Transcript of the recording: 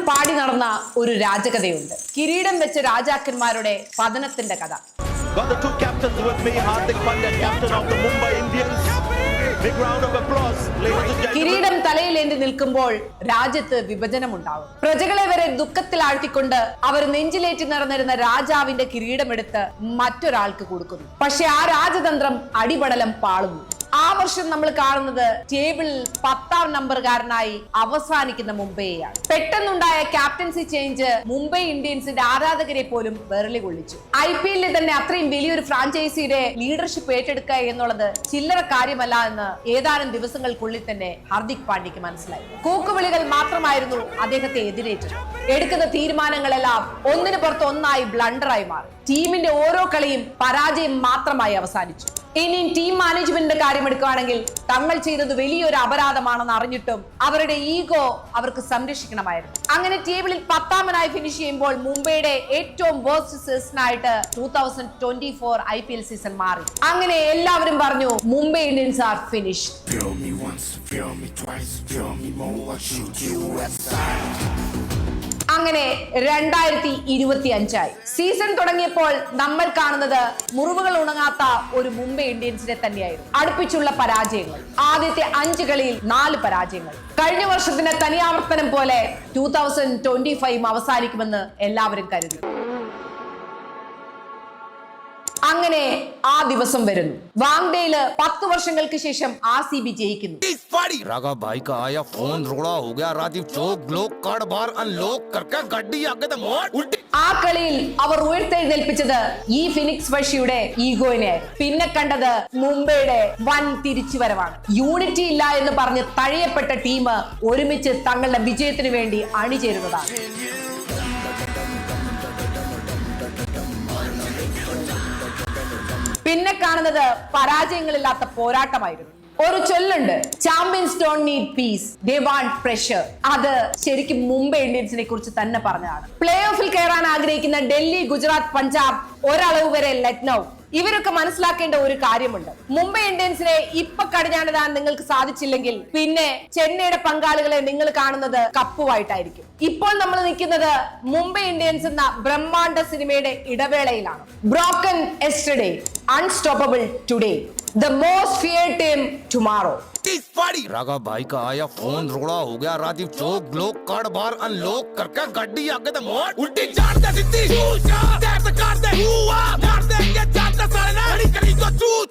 പാടി നടന്ന ഒരു രാജകഥയുണ്ട്. കിരീടം വെച്ച രാജാക്കന്മാരുടെ പതനത്തിന്റെ കഥ. Got the two captains with me, Hardik Pandya, captain of the Mumbai Indians. Big round of applause, ladies and gentlemen. കിരീടം തലയിലേന്തി നിൽക്കുമ്പോൾ രാജ്യത്ത് വിഭജനമുണ്ടാവും. പ്രജകളെ വരെ ദുഃഖത്തിലാഴ്ത്തിക്കൊണ്ട് അവർ നെഞ്ചിലേറ്റി നടന്നിരുന്ന രാജാവിന്റെ കിരീടമെടുത്ത് മറ്റൊരാൾക്ക് കൊടുക്കുന്നു. പക്ഷെ ആ രാജതന്ത്രം അടിപടലം പാളുന്നു. ആ വർഷം നമ്മൾ കാണുന്നത് ടേബിളിൽ 10ാം നമ്പറുകാരനായി അവസാനിക്കുന്ന മുംബൈയാണ്. പെട്ടെന്നുണ്ടായ ക്യാപ്റ്റൻസി ചേഞ്ച് മുംബൈ ഇന്ത്യൻസിന്റെ ആരാധകരെ പോലും വിരളി കൊള്ളിച്ചു. IPL തന്നെ അത്രയും വലിയൊരു ഫ്രാഞ്ചൈസിയുടെ ലീഡർഷിപ്പ് ഏറ്റെടുക്കുക എന്നുള്ളത് ചില്ലറ കാര്യമല്ല എന്ന് ഏതാനും ദിവസങ്ങൾക്കുള്ളിൽ തന്നെ ഹാർദിക് പാണ്ഡ്യക്ക് മനസ്സിലായി. കൂക്കുവിളികൾ മാത്രമായിരുന്നു അദ്ദേഹത്തെ എതിരേറ്റത്. എടുക്കുന്ന തീരുമാനങ്ങളെല്ലാം ഒന്നിനു പുറത്ത് ഒന്നായി ബ്ലണ്ടറായി മാറി. ടീമിന്റെ ഓരോ കളിയും പരാജയം മാത്രമായി അവസാനിച്ചു. ഇനി ടീം മാനേജ്മെന്റിന്റെ കാര്യം എടുക്കുകയാണെങ്കിൽ തങ്ങൾ ചെയ്തത് വലിയൊരു അപരാധമാണെന്ന് അറിഞ്ഞിട്ടും അവരുടെ ഈഗോ അവർക്ക് സംരക്ഷിക്കണമായിരുന്നു. അങ്ങനെ ടേബിളിൽ 10ാമനായി ഫിനിഷ് ചെയ്യുമ്പോൾ മുംബൈയുടെ ഏറ്റവും വേഴ്സ്റ്റ് സീസണായിട്ട് 2024 IPL സീസൺ മാറി. അങ്ങനെ എല്ലാവരും പറഞ്ഞു മുംബൈ ഇന്ത്യൻസ് ആർ ഫിനിഷ്ഡ്. അങ്ങനെ 2025 സീസൺ തുടങ്ങിയപ്പോൾ നമ്മൾ കാണുന്നത് മുറിവുകൾ ഉണങ്ങാത്ത ഒരു മുംബൈ ഇന്ത്യൻസിനെ തന്നെയായിരുന്നു. അടുപ്പിച്ചുള്ള പരാജയങ്ങൾ. ആദ്യത്തെ 5 കളിയിൽ 4 പരാജയങ്ങൾ. കഴിഞ്ഞ വർഷത്തിന്റെ തനിയാവർത്തനം പോലെ 2025 അവസാനിക്കുമെന്ന് എല്ലാവരും കരുതി. അങ്ങനെ ആ ദിവസം വരുന്നു. വാങ്ഡേയില് 10 വർഷങ്ങൾക്ക് ശേഷം RCB ജയിക്കുന്നു. राघव भाई का आया फोन रोड़ा हो गया राजीव चौक लोक कार्ड बार अनलॉक करके गड्डी आगे तो मोड़ उल्टी. ആ കളിയിൽ അവർ ഉയർത്തെഴുന്നേൽപ്പിച്ചത് ഈ ഫിനിക്സ് വഷിയുടെ ഈഗോയിനെ. പിന്നെ കണ്ടത് മുംബൈയുടെ വൻ തിരിച്ചുവരവാണ്. യൂണിറ്റി ഇല്ല എന്ന് പറഞ്ഞ് തഴയപ്പെട്ട ടീം ഒരുമിച്ച് തങ്ങളുടെ വിജയത്തിന് വേണ്ടി അണിചേരുന്നതാണ്. പിന്നെ കാണുന്നത് പരാജയങ്ങളില്ലാത്ത പോരാട്ടമായിരുന്നു. ഒരു ചൊല്ലുണ്ട്, champions don't need peace, they want pressure. അത് ശരിക്കും മുംബൈ ഇന്ത്യൻസിനെ കുറിച്ച് തന്നെ പറഞ്ഞതാണ്. പ്ലേ ഓഫിൽ കയറാൻ ആഗ്രഹിക്കുന്ന ഡൽഹി, ഗുജറാത്ത്, പഞ്ചാബ്, ഒരളവ് വരെ ലക്നൗ, ഇവരൊക്കെ മനസ്സിലാക്കേണ്ട ഒരു കാര്യമുണ്ട്. മുംബൈ ഇന്ത്യൻസിനെ ഇപ്പൊ കടിഞ്ഞാണിടാൻ നിങ്ങൾക്ക് സാധിച്ചില്ലെങ്കിൽ പിന്നെ ചെന്നൈയുടെ പങ്കാളികളെ നിങ്ങൾ കാണുന്നത് കപ്പുമായിട്ടായിരിക്കും. ഇപ്പോൾ നമ്മൾ നിൽക്കുന്നത് മുംബൈ ഇന്ത്യൻസ് എന്ന ബ്രഹ്മാണ്ഡ സിനിമയുടെ ഇടവേളയിലാണ്. Broken yesterday, unstoppable today, the most feared team tomorrow. Raghav भाई का आया फोन रोड़ा हो गया राजीव चौक लोक कार्ड बार अनलॉक करके गड्डी आगे तो मोड़ उल्टी जान दे सिद्धि मार देंगे जान दे सारे ना करी तो चूत